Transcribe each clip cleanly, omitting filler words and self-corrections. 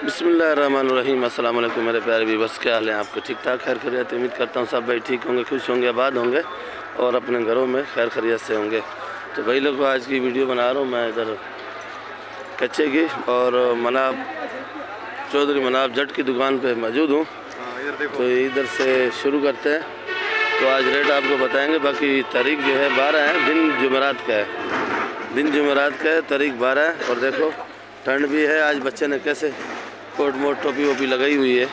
बिस्मिल्लाहिर्रहमानिर्रहीम। अस्सलाम वालेकुम मेरे प्यारे भी, बस क्या हाल है आपके? ठीक ठाक खैर खैरियत? उम्मीद करता हूँ सब भाई ठीक होंगे, खुश होंगे, आबाद होंगे और अपने घरों में खैर खैरियत से होंगे। तो भाई लोग आज की वीडियो बना रहा हूँ मैं इधर कच्चे की और मनाब चौधरी मनाब जट की दुकान पे मौजूद हूँ। तो इधर से शुरू करते हैं। तो आज रेट आपको बताएंगे। बाकी तारीख जो है 12 है, दिन जुमेरात का है, दिन जुमेरात का है, तारीख 12 है। और देखो ठंड भी है, आज बच्चे ने कैसे कोट मोट टोपी वोपी लगाई हुई है।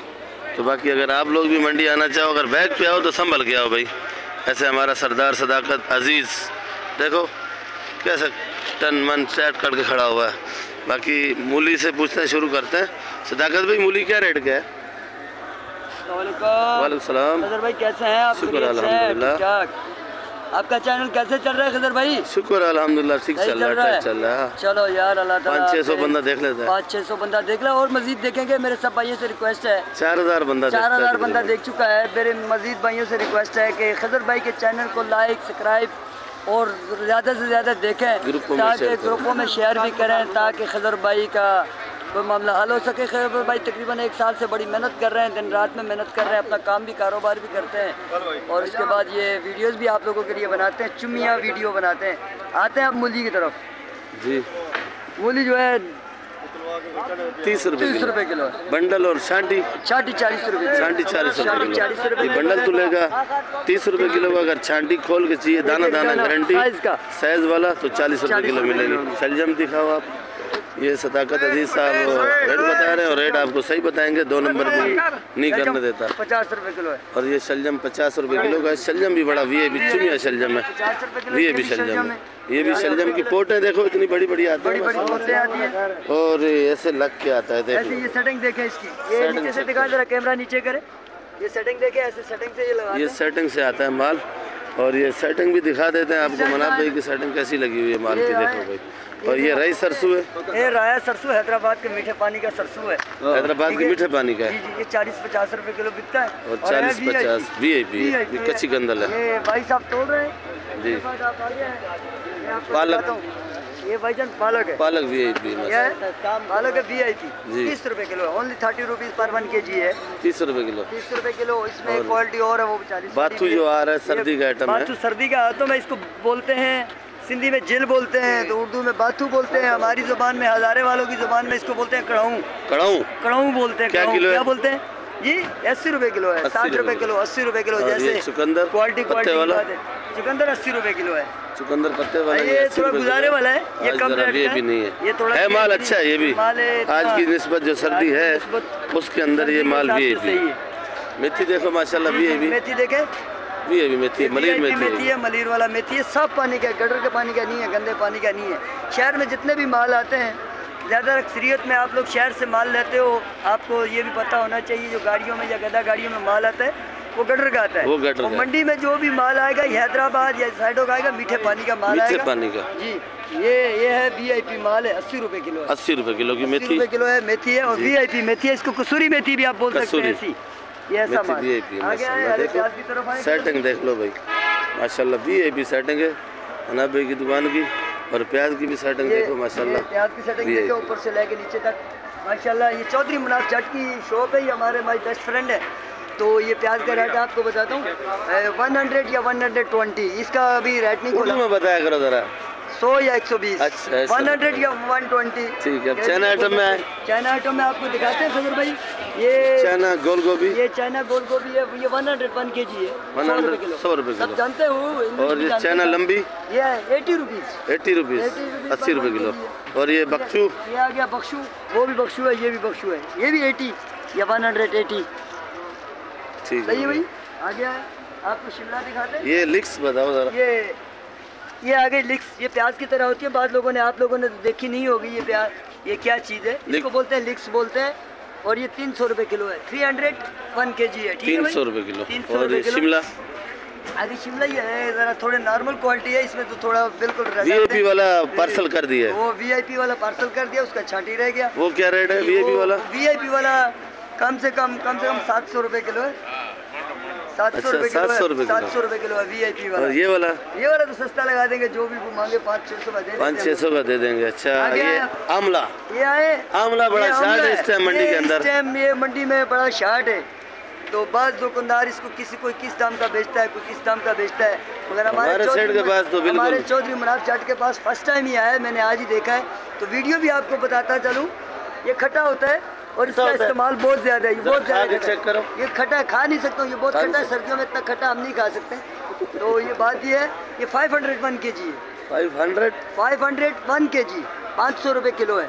तो बाकी अगर आप लोग भी मंडी आना चाहो, अगर बैग पे आओ तो संभल के आओ भाई। ऐसे हमारा सरदार सदाकत अजीज़ देखो कैसे टन मन सेट करके खड़ा हुआ है। बाकी मूली से पूछते शुरू करते हैं। सदाकत भाई मूली क्या रेट का है? वालेकुम सलाम। खजर भाई कैसे हैं आप? शुक्र अल्हम्दुलिल्लाह। आपका चैनल कैसे चल रहा है खजर भाई? शुक्र अल्हम्दुलिल्लाह ठीक चल रहा है। चलो यार अल्लाह ताला 500-600 बंदा देख लेते हैं। 500-600 बंदा देख लो और मजीद देखेंगे। मेरे सब भाइयों से रिक्वेस्ट है, 4000 बंदा 4000 बंदा देख चुका है। मेरे मजीद भाइयों से रिक्वेस्ट है कि खजर भाई के चैनल को लाइक सब्सक्राइब और ज़्यादा से ज़्यादा देखें, ताकि ग्रुपों में शेयर भी करें, ताकि खजर भाई का कोई मामला हल हो सके। खजर भाई तकरीबन 1 साल से बड़ी मेहनत कर रहे हैं, दिन रात में मेहनत कर रहे हैं, अपना काम भी कारोबार भी करते हैं और उसके बाद ये वीडियोस भी आप लोगों के लिए बनाते हैं, चुमिया वीडियो बनाते हैं। आते हैं आप मूली की तरफ। जी मूली जो है 30 रुपए किलो बंडल और छांटी 40 रुपये। छांटी 40 रुपए बंडल तो लेगा 30 रुपए किलो का। अगर छांटी खोल के चाहिए दाना दाना गारंटी साइज वाला तो 40 रुपए किलो मिलेगी। शलजम दिखाओ आप। ये सदाकत अजीज साहब रेट बता रहे हैं और रेट आपको सही बताएंगे, 2 नंबर भी नहीं करने देता। 50 रुपए किलो है। और ये शलजम 50 रुपए किलो का। शलजम भी बड़ा वीआईपी चुनिया शलजम है, वीआईपी शलजम है। ये भी शलजम की पोट है, देखो इतनी बड़ी बड़ी आती है और ऐसे लग के आता है। देखो ये सेटिंग देखें इसकी, ये नीचे से दिखा जरा, कैमरा नीचे करे, ये सेटिंग देखें, ऐसे सेटिंग से ये लगा, ये सेटिंग से आता है माल। और ये सेटिंग भी दिखा देते हैं आपको मनाब भाई की सेटिंग कैसी लगी हुई है माल की, देखो भाई। और ये राई सरसों है, ये राया सरसों हैदराबाद के मीठे पानी का सरसों है, हैदराबाद के मीठे पानी का है। ये 40-50 रुपए किलो बिकता है और 40-50 वीआईपी कच्ची गंदल है। ये भाई साहब तोड़ रहे हैं जी। पालक, ये भाईजान पालक है, पालक वीआईपी पालक है वीआईपी 30 रुपए किलो है। ओनली 30 रुपीज पर 1 kg है। 30 रुपए किलो, 30 रुपए किलो। इसमें क्वालिटी और है, वो 40। बाथू जो आ रहा है सर्दी का आइटम है। बाथू सर्दी का आइटम है, इसको बोलते हैं सिंधी में जिल बोलते हैं, तो उर्दू में बाथू बोलते हैं। हमारी जुबान में, हजारे वालों की जुबान में इसको बोलते हैं कड़ाऊ। कड़ाऊ कड़ाऊ बोलते हैं। क्या किलो है? क्या बोलते हैं जी? 80 रुपए किलो है, 60 रुपए किलो, 80 रुपए किलो। जैसे चुकंदर क्वालिटी वाला चुकंदर 80 रुपए किलो है। चुकंदर पत्ते वाला ये थोड़ा गुजारे वाला है, ये कम रेट का भी नहीं है। ये थोड़ा है माल अच्छा है। ये भी आज की निस्बत जो सर्दी है उसके अंदर ये माल भी है। मेथी देखो माशाल्लाह भी है, मेथी देखे भी है, मेथी मलीर मेथी है, मलीर वाला मेथी है। साफ पानी का, गटर के पानी का नहीं है, गंदे पानी का नहीं है। शहर में जितने भी माल आते हैं, ज़्यादा अक्सरियत में आप लोग शहर से माल लेते हो, आपको ये भी पता होना चाहिए जो गाड़ियों में या गदा गाड़ियों में माल आता है वो गटर का आता है। वो गटर और मंडी में जो भी माल आएगा हैदराबाद या साइडों का आएगा, मीठे पानी का माल आएगा, पानी का जी। ये है वीआईपी माल है, 80 रुपए किलो है। 80 रुपए किलो की मेथी, 80 रुपए किलो है मेथी है। और वीआईपी मेथी है, इसको कसूरी मेथी भी आप बोल सकते हैं। ऐसी ये ऐसा माल आगे आए। प्याज की तरफ आए, सेटिंग देख लो भाई माशाल्लाह, वीआईपी सेटिंग है मनाब भाई की दुकान की। और प्याज की भी सेटिंग देखो माशाल्लाह, प्याज की सेटिंग देखो ऊपर से लेके नीचे तक माशाल्लाह। ये चौधरी मनाब जट की शॉप है, ये हमारे बेस्ट फ्रेंड है। तो ये प्याज का रेट आपको बताता हूँ 100 या 120। इसका अभी रेट नहीं खोला, बताया करो जरा। 100 या 120। अच्छा 100 या 120 ठीक है। चाइना आइटम में, चाइना आइटम में आपको दिखाते हैं खजर भाई। ये चाइना गोल गोभी, ये चाइना गोल गोभी है, ये 101 kg है, 100 रुपए किलो। 100 रुपए किलो, सब जानते हो। और ये चाइना लंबी ये 80 रुपीज, 80 रुपीज 80 रुपए किलो। और ये बक्शू, ये आ गया बक्शू, वो भी बक्शू है, ये भी बक्शू है, ये भी 80 या 180। ठीक सही है भाई। आ गया है, आपको शिमला दिखाते हैं। ये लिक्स बताओ जरा। ये आ गई लिक्स, ये प्याज की तरह होती है। बाद लोगों ने, आप लोगों ने देखी नहीं होगी ये प्याज, ये क्या चीज़ है, इसको बोलते हैं लिक्स बोलते हैं। और ये 300 रुपए किलो है, 301 kg है। 300 रुपए किलो। और ये शिमला, अभी शिमला ही है, जरा थोड़े नॉर्मल क्वालिटी है, इसमें तो थोड़ा बिल्कुल वीआईपी वाला पार्सल कर दिया। वो वीआईपी वाला पार्सल कर दिया, उसका छांटी रह गया। वो क्या रेट है वीआईपी वाला? वीआईपी वाला कम से कम 700 रुपए किलो है। 700 रुपए 700 रुपए 700 रुपए किलो है VIP वाला। और ये वाला तो सस्ता लगा देंगे, जो भी मांगे 500-600 का दे देंगे। 500-600 का दे देंगे। अच्छा ये आमला, ये आए आमला बड़ा शार्ट है इस टाइम मंडी के अंदर। इस टाइम ये मंडी में बड़ा शार्ट है, तो बाज़ दुकानदार इसको कोई किस दाम का बेचता है, कोई किस दाम का बेचता है, मगर हमारे सेठ के पास तो बिल्कुल, हमारे चौधरी मुनाफ जाट के पास फर्स्ट टाइम ही आया है, मैंने आज ही देखा है, तो वीडियो भी आपको बताता चलूँ। ये खट्टा होता है और इसका इस्तेमाल बहुत ज़्यादा है, ये बहुत ज़्यादा चेक करो। ये खट्टा खा नहीं सकता हूँ, ये बहुत खट्टा है, सर्दियों में इतना खट्टा हम नहीं खा सकते। तो ये बात ये है, ये 501 kg है। 501 kg 500 रुपये किलो है।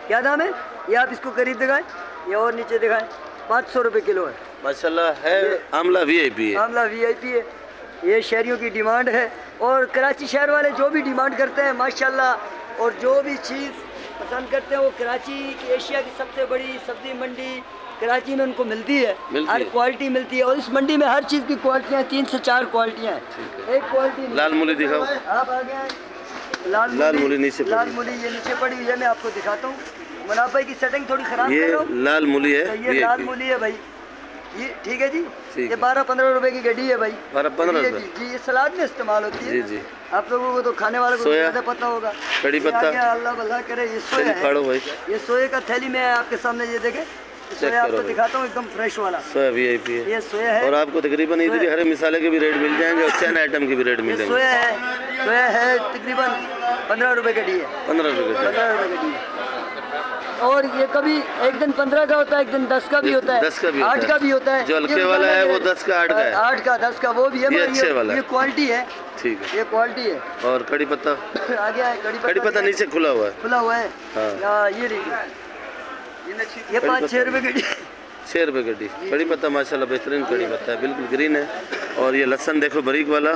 क्या दाम है ये, आप इसको करीब दिखाएं, ये और नीचे दिखाएं, 500 रुपये किलो है। माशाल्लाह है। आमला VIP है, आमला VIP है। ये शहरियों की डिमांड है, और कराची शहर वाले जो भी डिमांड करते हैं माशाल्लाह, और जो भी चीज़ पसंद करते हैं वो कराची की, एशिया की सबसे बड़ी सब्जी मंडी कराची में उनको मिलती है, हर क्वालिटी मिलती है। और इस मंडी में हर चीज़ की क्वालिटियाँ 3 से 4 क्वालिटियाँ हैं। एक क्वालिटी लाल मूली दिखाओ, आप आ गए। लाल मूली नीचे, लाल मूली ये नीचे पड़ी हुई है, मैं आपको दिखाता हूँ। मुनाफ भाई की सेटिंग थोड़ी खराब ये लाल मूली है, तो ये लाल मूली है भाई, ये ठीक है जी। ये 12-15 रुपए की गड्डी है भाई, 12-15 रुपए जी। ये सलाद में इस्तेमाल होती है जी। आप लोगों को तो खाने वालों को ज़्यादा पता होगा। कड़ी पत्ता, अल्लाह भला करे। ये सोया है, ये सोए का थैली में आपके सामने, ये देखे सोया आपको दिखाता हूँ, एकदम फ्रेश वाला सोया VIP है। ये सोया है, और आपको तकरीबन इधर हरे मसाले के भी रेट मिल जाएंगे और चैन आइटम के भी रेट मिलेंगे। सोया है तकरीबन 15 रुपए गड्डी है, 15 रुपए गड्डी है। और ये कभी एक दिन 15 का होता है, एक दिन 10 का भी होता है, 10 का भी 8 का भी होता है। जो हल्के वाला है वो 10 का, 8 का है, 8 का 10 का वो भी है, ये अच्छे वाला, ये क्वालिटी है। ठीक है, ये क्वालिटी है। और कड़ी पत्ता आ गया है, कड़ी पत्ता नीचे खुला हुआ है, हाँ। ये ये 5-6 रुपए गड्डी, 6 रुपए गड्डी। कड़ी पत्ता माशाल्लाह बेहतरीन कड़ी पत्ता है, बिल्कुल ग्रीन है। और ये लहसन देखो बारीक वाला,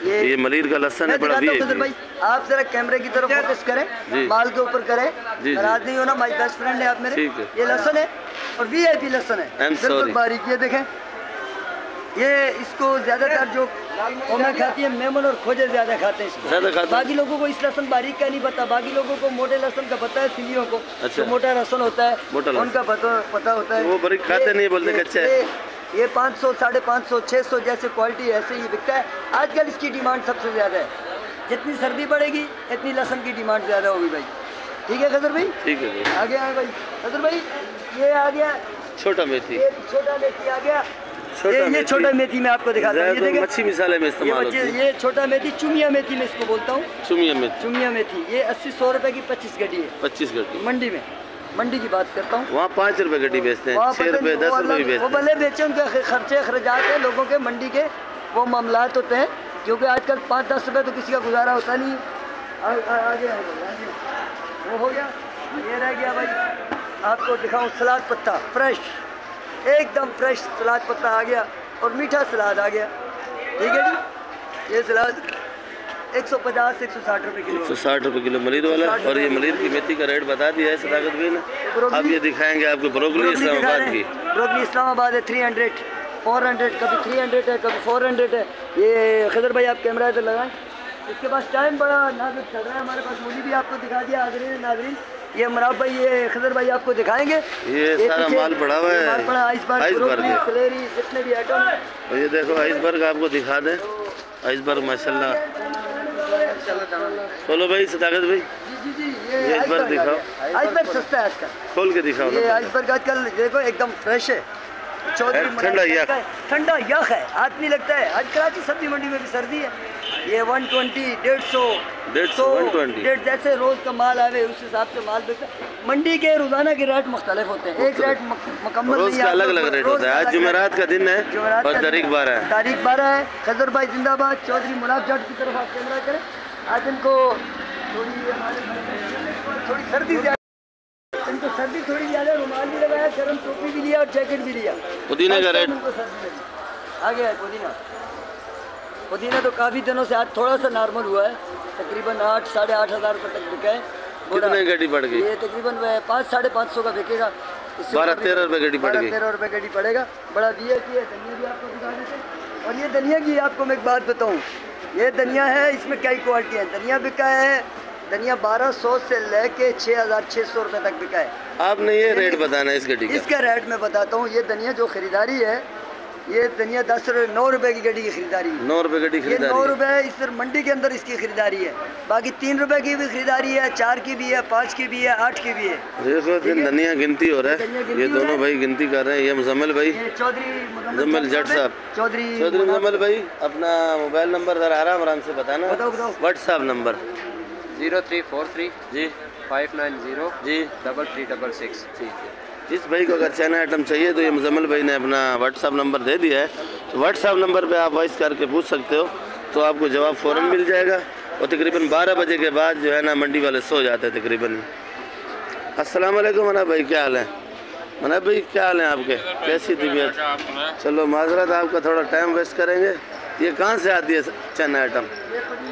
ये मलिर का लहसन है, बड़ा VIP। भाई आप जरा कैमरे की तरफ फोकस करें, माल के ऊपर करें, नाराज नहीं होना, मेरी बेस्ट फ्रेंड है आप मेरे। ये लहसन है और VIP लहसन है, बिल्कुल बारीक। ये देखें, ये इसको ज्यादातर जो कौमें खाती है, मेमन और खोजे ज्यादा खाते हैं इसको, बाकी लोगों को इस लहसन बारीक का नहीं पता, बाकी लोगों को मोटे लहसन का पता है, सिंगियों को जो मोटा लहसन होता है उनका पता होता है, वो बारीक खाते नहीं, बोलते कच्चा है। ये 500, 550, 600 जैसे क्वालिटी ऐसे ही बिकता है। आजकल इसकी डिमांड सबसे ज़्यादा है, जितनी सर्दी बढ़ेगी इतनी लहसन की डिमांड ज़्यादा होगी भाई। ठीक है खजर भाई, ठीक है भाई। आ गया है भाई खजर भाई, ये आ गया छोटा मेथी, ये छोटा मेथी आ गया। ये छोटा मेथी मैं आपको दिखाता हूँ, ये देखिए मच्छी मसाले में इस्तेमाल होती है। ये छोटा मेथी, चुमिया मेथी मैं इसको बोलता हूँ, चुमिया मेथी। ये 80-100 रुपए की 25 गड्डी है, 25 गड्डी मंडी में। मंडी की बात करता हूँ, वहाँ 5 रुपए गड्डी बेचते हैं, 6 रुपए 10 रुपए भी बेचते हैं। वो भले बेचे, उनके खर्चे अखराजात है लोगों के, मंडी के वो मामलात होते हैं, क्योंकि आजकल 5-10 रुपए तो किसी का गुजारा होता नहीं। आगे वो हो गया, ये रह गया भाई। आपको दिखाऊं सलाद पत्ता, फ्रेश, एकदम फ्रेश सलाद पत्ता आ गया, और मीठा सलाद आ गया। ठीक है जी, ये सलाद 150-160 रुपए किलो, 160 रुपए किलो मलिर वाला। और ये मलिर की मेथी का रेट बता दिया है सदाकत भाई ने। अब ये दिखाएंगे आपको ब्रोकली इस्लामाबाद की। ब्रोकली इस्लामाबाद है 300, 400, कभी 300 है, कभी 400 है। ये खजर भाई आप कैमरा इधर लगाएं, इसके पास टाइम बड़ा नाजुक चल रहा है, हमारे पास मूली भी आपको दिखा दिया। नाज़रीन ये मुनाफ भाई, ये खजर भाई आपको दिखाएंगे, ये सारा माल पड़ा हुआ है, आइसबर्ग, सलेरी, जितने भी आइटम। और ये देखो आइसबर्ग आपको दिखा दें, आइसबर्ग माशाल्लाह। खोलो भाई सदाकत भाई, जी ये आइसबर्ग दिखाओ। आइसबर्ग सस्ता है आजकल, खोल के दिखाओ। ये आइसबर्ग आजकल देखो एकदम फ्रेश है, ठंडा यख है, हाथ नहीं लगता है। आज कराची सब्जी मंडी में भी सर्दी है। ये 120, 150, जैसे रोज का माल आवे उस हिसाब से माल बिकता है। मंडी के रोजाना के रेट मुख्तलिफ होते हैं, एक रेट मुकम्मल नहीं है, अलग अलग रेट होता है। आज जुमेरात का दिन है और तारीख 12 है। खजर भाई जिंदाबाद। चौधरी मुनाफ जाट की तरफ आप कैमरा करें। आज इनको थोड़ी सर्दी ज़्यादा, इनको सर्दी थोड़ी ज़्यादा, रुमाल भी लगाया, गर्म टोपी भी लिया और जैकेट भी लिया। पुदीना का रेट आ गया है। पुदीना तो काफ़ी दिनों से आज थोड़ा सा नॉर्मल हुआ है, तकरीबन 8-8.5 हज़ार रुपये तक बिका है। कितने गड्डी बढ़ गई? ये तकरीबन 500-550 का बिकेगा, 12-13 रुपये गड्डी बढ़ गई, 13 रुपये गड्डी पड़ेगा। बड़ा VIP है। धनिया भी आपको दिखा देते। और ये धनिया की आपको मैं एक बात बताऊँ, ये धनिया है, इसमें कई क्वालिटी है। धनिया बिका है, धनिया 1200 से लेके 6600 रुपये तक बिका है। आपने ये रेट बताना है इस गड्डी का? इसका रेट मैं बताता हूँ। ये धनिया जो ख़रीदारी है ये धनिया 9 रुपए की गड्डी की खरीदारी है। 9 रुपए गड्डी खरीदारी, 9 रुपए इस मंडी के अंदर इसकी खरीदारी है। बाकी 3 रुपए की भी खरीदारी है, 4 की भी है, 5 की भी है, 8 की भी है। देखो धनिया गिनती हो रहा है, ये दोनों भाई गिनती कर रहे हैं। ये मुजम्मिल भाई, मुजम्मिल जट साहब, चौधरी मुजम्मिल भाई, अपना मोबाइल नंबर जरा आराम से बताना। व्हाट्सएप नंबर 0343 जी 590 जी 3366। ठीक है। जिस भाई को अगर चाइना आइटम चाहिए तो ये मुजम्मिल भाई ने अपना व्हाट्सअप नंबर दे दिया है, तो व्हाट्सअप नंबर पे आप वॉइस करके पूछ सकते हो, तो आपको जवाब फ़ौरन मिल जाएगा। और तकरीबन 12 बजे के बाद जो है ना मंडी वाले सो जाते हैं तकरीबन। अस्सलाम वालेकुम मनाब भाई, क्या हाल है? मनाब भाई क्या हाल है आपके, कैसी तबीयत? चलो माजरत, आपका थोड़ा टाइम वेस्ट करेंगे। ये कहाँ से आती है चाइना आइटम?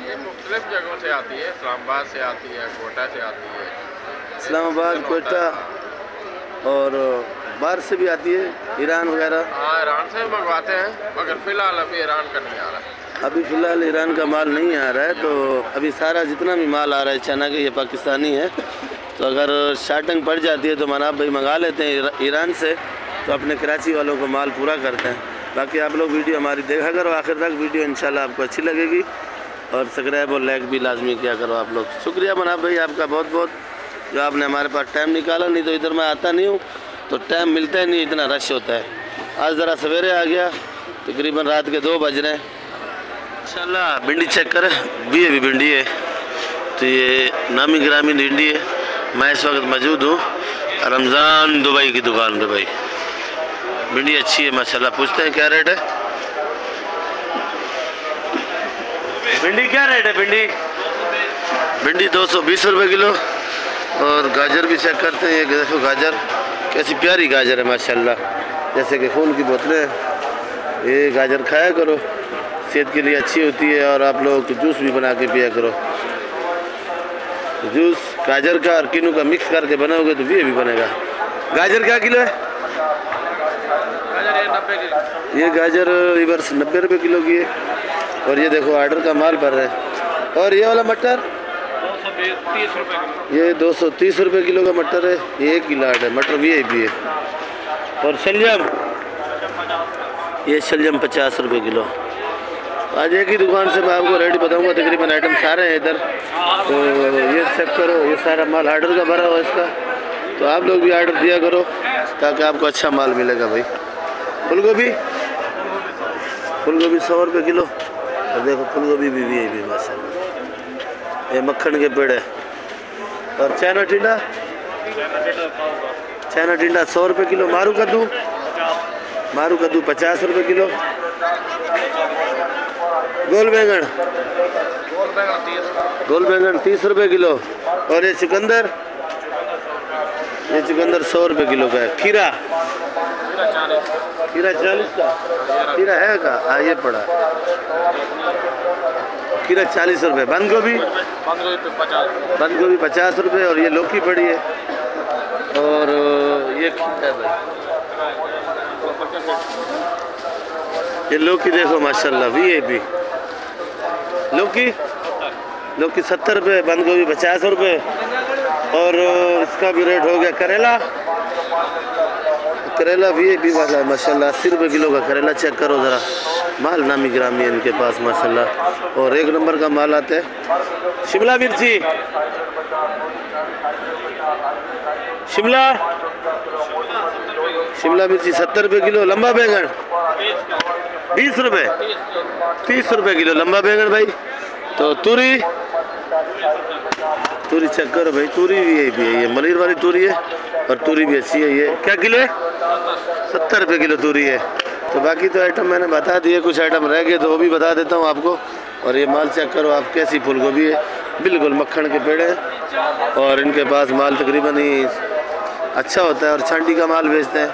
ये मुख्तलिफ जगहों से आती है, इस्लामाबाद से आती है, कोटा से आती है, इस्लामाबाद, कोटा और बाहर से भी आती है, ईरान वगैरह। हाँ, ईरान से मंगवाते हैं, मगर फ़िलहाल अभी ईरान का नहीं आ रहा। अभी फ़िलहाल ईरान का माल नहीं आ रहा है, तो अभी सारा जितना भी माल आ रहा है चाइना का ये पाकिस्तानी है। तो अगर शार्टिंग पड़ जाती है तो मनाब भाई मंगा लेते हैं ईरान से, तो अपने कराची वालों को माल पूरा करते हैं। बाकी आप लोग वीडियो हमारी देखा करो आखिर तक, वीडियो इंशाल्लाह आपको अच्छी लगेगी। और सब्सक्राइब और लाइक भी लाजमी किया करो आप लोग। शुक्रिया मनाब भाई आपका बहुत बहुत, जो आपने हमारे पास टाइम निकाला। नहीं तो इधर मैं आता नहीं हूँ तो टाइम मिलता ही नहीं, इतना रश होता है। आज ज़रा सवेरे आ गया, तकरीबन रात के 2 बज रहे हैं। इंशाल्लाह भिंडी चेक करें, भी भिंडी है, तो ये नामी ग्रामी भिंडी है। मैं इस वक्त मौजूद हूँ रमज़ान दुबई की दुकान पे भाई। भिंडी अच्छी है माशाल्लाह। पूछते हैं क्या रेट है भिंडी, क्या रेट है भिंडी? भिंडी 220 रुपये किलो। और गाजर भी चेक करते हैं, ये देखो गाजर कैसी प्यारी गाजर है माशाल्लाह, जैसे कि खून की बोतलें हैं। ये गाजर खाया करो, सेहत के लिए अच्छी होती है। और आप लोग जूस भी बना के पिया करो। जूस गाजर का और किनू का मिक्स करके बनाओगे तो ये भी बनेगा। गाजर क्या किलो है? ये गाजर रिवर्स 90 रुपये किलो की है। और ये देखो ऑर्डर का माल भर रहे हैं। और ये वाला मटर 230 रुपये, ये 230 रुपये किलो का मटर है। ये 1 किलो है मटर, भी है। और शलजम, ये शलजम 50 रुपये किलो। आज एक ही दुकान से मैं आपको रेट बताऊंगा, तकरीबन आइटम सारे हैं इधर। तो ये चेक करो, ये सारा माल ऑर्डर का भरा हुआ इसका। तो आप लोग भी ऑर्डर दिया करो ताकि आपको अच्छा माल मिलेगा भाई। फूलगोभी 100 रुपये किलो। और देखो फूलगोभी भी माशाल्लाह, ये मक्खन के पेड़ है। और चाइना टिंडा 100 रुपये किलो। मारू कद्दू 50 रुपये किलो। गोल बैंगन 30 रुपये किलो। और ये चुकंदर 100 रुपये किलो का है। खीरा 40 का खीरा है का? हाँ ये पड़ा खीरा 40 रुपये। बंद गोभी 50 रुपये। और ये लौकी पड़ी है। और ये है भाई, ये लौकी देखो माशाल्लाह, VIP लौकी 70 रुपये। बंद गोभी 50 रुपये। और इसका भी रेट हो गया करेला VIP वाला माशाल्लाह 80 रुपये किलो का करेला। चेक करो ज़रा, माल नामी ग्रामी है इनके पास माशाल्लाह, और 1 नंबर का माल आता है। शिमला मिर्ची शिमला मिर्ची 70 रुपये किलो। लंबा बैंगन 20 रुपये 30 रुपये किलो लंबा बैंगन भाई। तो तूरी चेक करो भाई, तूरी भी है, ये मलिर वाली तूरी है। और तूरी भी अच्छी है। ये क्या किलो है? 70 रुपये किलो तूरी है। तो बाकी तो आइटम मैंने बता दिए, कुछ आइटम रह गए तो वो भी बता देता हूँ आपको। और ये माल चेक करो आप, कैसी फूलगोभी है, बिल्कुल मक्खन के पेड़ हैं। और इनके पास माल तकरीबन ही अच्छा होता है और छांटी का माल बेचते हैं।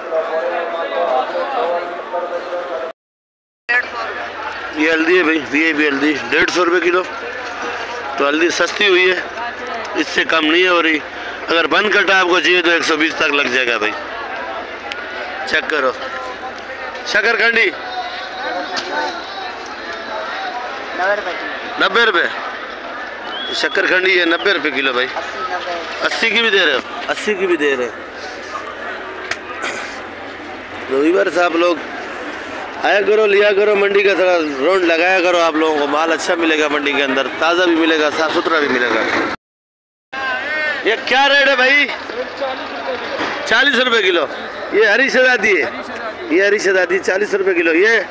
ये हल्दी है भाई, VIP हल्दी 150 रुपये किलो। तो हल्दी सस्ती हुई है, इससे कम नहीं हो रही। अगर बंद कटा आपको चाहिए तो 120 तक लग जाएगा भाई। चेक करो। शकरकंडी 90 रुपये। शकरकंडी है 90 रुपये किलो भाई। 80 की भी दे रहे हो? 80 की भी दे रहे हैं। तो वीवर्स आप लोग आया करो, लिया करो, मंडी का थोड़ा राउंड लगाया करो। आप लोगों को माल अच्छा मिलेगा मंडी के अंदर, ताज़ा भी मिलेगा, साफ़ सुथरा भी मिलेगा। ये क्या रेट है भाई? 40 रुपये किलो। ये हरी शहजादी है, ये हरी शहजादी 40 रुपये किलो। ये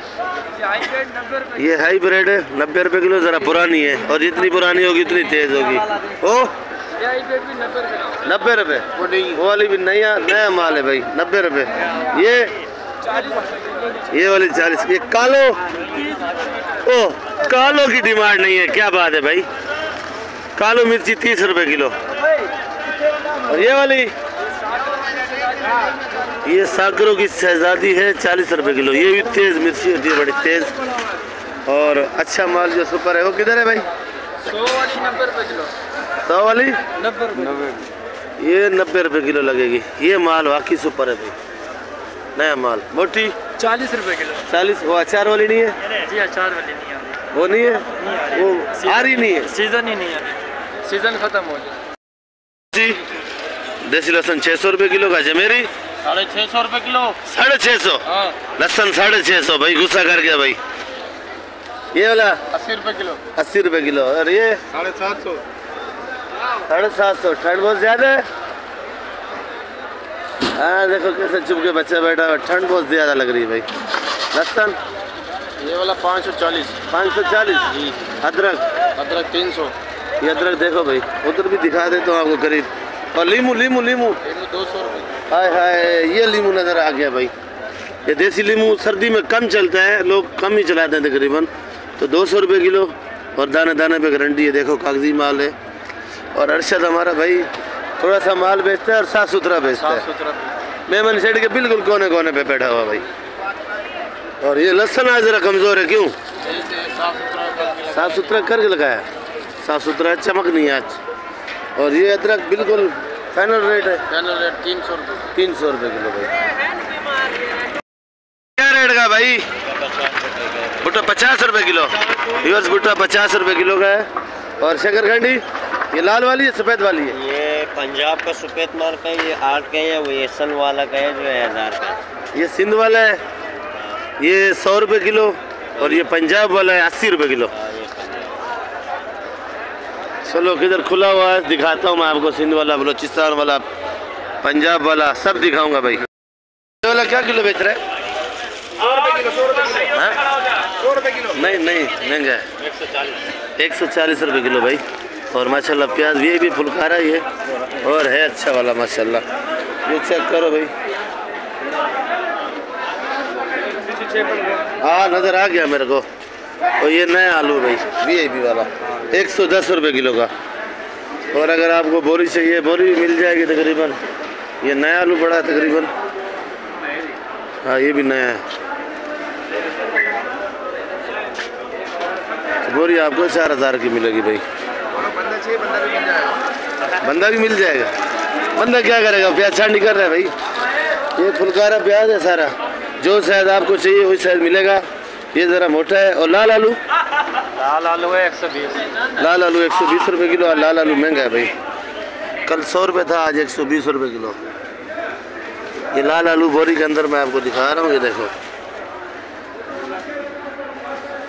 हाईब्रिड है 90 रुपये किलो। ज़रा पुरानी है, और जितनी पुरानी होगी उतनी तेज़ होगी। ओ 90 रुपये। वो वाली भी नया माल है भाई, 90 रुपये। ये वाली 40। ये कालो, ओ कालो की डिमांड नहीं है, क्या बात है भाई। कालो मिर्ची 30 रुपये किलो। और ये वाली, ये सागरों की शहजादी है 40 रुपये किलो। ये भी तेज़ मिर्ची होती है, बड़ी तेज़। और अच्छा माल जो सुपर है वो किधर है भाई? 100 वाली 90 रुपये किलो। 100 वाली 90। ये 90 रुपये किलो लगेगी। ये माल वाकई सुपर है भाई, नया माल। मोटी 40 रुपये किलो। 40। वो अचार वाली नहीं है? जी अचार वाली नहीं आ रही। वो नहीं है, वो आ रही नहीं है, सीजन ही नहीं है, सीजन खत्म हो गया। जी देसी लहसुन 600 रुपये किलो का। जमेरी 650 रुपये किलो। 650। हाँ। लहसुन 650 भाई, गुस्सा कर गया भाई। ये वाला 80 रुपये किलो। 80 रुपये किलो। और ये 750। 750। ठंड बहुत ज़्यादा है। हाँ देखो कैसे चुप के बच्चा बैठा हुआ, ठंड बहुत ज़्यादा लग रही है भाई। लहसुन ये वाला 540। 540 जी। अदरक 300। ये अदरक देखो भाई, उधर भी दिखा देता हूँ आपको करीब। और लीमू 200 रुपये। हाय हाय, ये लीमू नज़र आ गया भाई। ये देसी लीमू सर्दी में कम चलता है, लोग कम ही चलाते हैं तकरीबन। तो 200 रुपये किलो। और दाने दाने पे गारंटी है। देखो कागजी माल है। और अरशद हमारा भाई थोड़ा सा माल बेचता है और साफ़ सुथरा बेचता है। मेमन सेठ के बिल्कुल कोने कोने पे बैठा हुआ भाई। और ये लहसुन आज ज़रा कमज़ोर है, क्यों? साफ़ सुथरा करके लगाया, साफ़ सुथरा, चमक नहीं है आज। और ये अदरक बिल्कुल फाइनल रेट है। फाइनल रेट 300 रुपये। 300 रुपये किलो भाई। क्या रेट का भाई? भुट्टा 50 रुपये किलो। यूएस भुट्टा 50 रुपये किलो का है। और शकरकंडी ये लाल वाली है सफ़ेद वाली है? ये पंजाब का सफ़ेद माल का, ये 8 का है। वो ये सन वाला का है जो है 1000 का। ये सिंध वाला है, ये 100 रुपये किलो। और ये पंजाब वाला है 80 रुपये किलो। चलो किधर खुला हुआ है दिखाता हूँ मैं आपको। सिंध वाला, बलोचिस्तान वाला, पंजाब वाला, सब दिखाऊंगा भाई। ये वाला क्या किलो बेच रहा है? 100 रुपये किलो। नहीं महंगा है, 140 रुपये किलो भाई। और माशाल्लाह प्याज ये भी फुलकारा ही है और है अच्छा वाला माशाल्लाह। ये चेक करो भाई। हाँ नज़र आ गया मेरे को। और ये नया आलू भाई VIP वाला 110 रुपये किलो का। और अगर आपको बोरी चाहिए, बोरी मिल जाएगी तकरीबन। ये नया आलू बड़ा है तकरीबन। हाँ ये भी नया है। बोरी आपको 4000 की मिलेगी भाई। बंदा भी मिल जाएगा। बंदा क्या करेगा, प्याज छांडी कर रहा है भाई। ये फुलकारा प्याज है सारा, जो शायद आपको चाहिए वही शायद मिलेगा। ये ज़रा मोटा है। और लाल आलू है 120। लाल आलू 120 रुपये किलो। और लाल आलू महंगा है भाई, कल 100 रुपये था, आज 120 रुपये किलो। ये लाल आलू बोरी के अंदर मैं आपको दिखा रहा हूँ, ये देखो।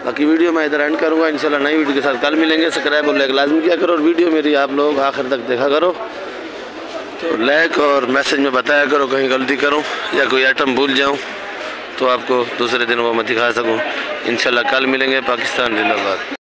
बाकी वीडियो मैं इधर एंड करूँगा इंशाल्लाह। नई वीडियो के साथ कल मिलेंगे। सब्सक्राइब और लाइक लाजमी किया करो। और वीडियो मेरी आप लोग आखिर तक देखा करो। तो लाइक और मैसेज में बताया करो, कहीं गलती करूँ या कोई आइटम भूल जाऊँ तो आपको दूसरे दिन वो मैं दिखा सकूँ। इंशाल्लाह कल मिलेंगे। पाकिस्तान जिंदाबाद।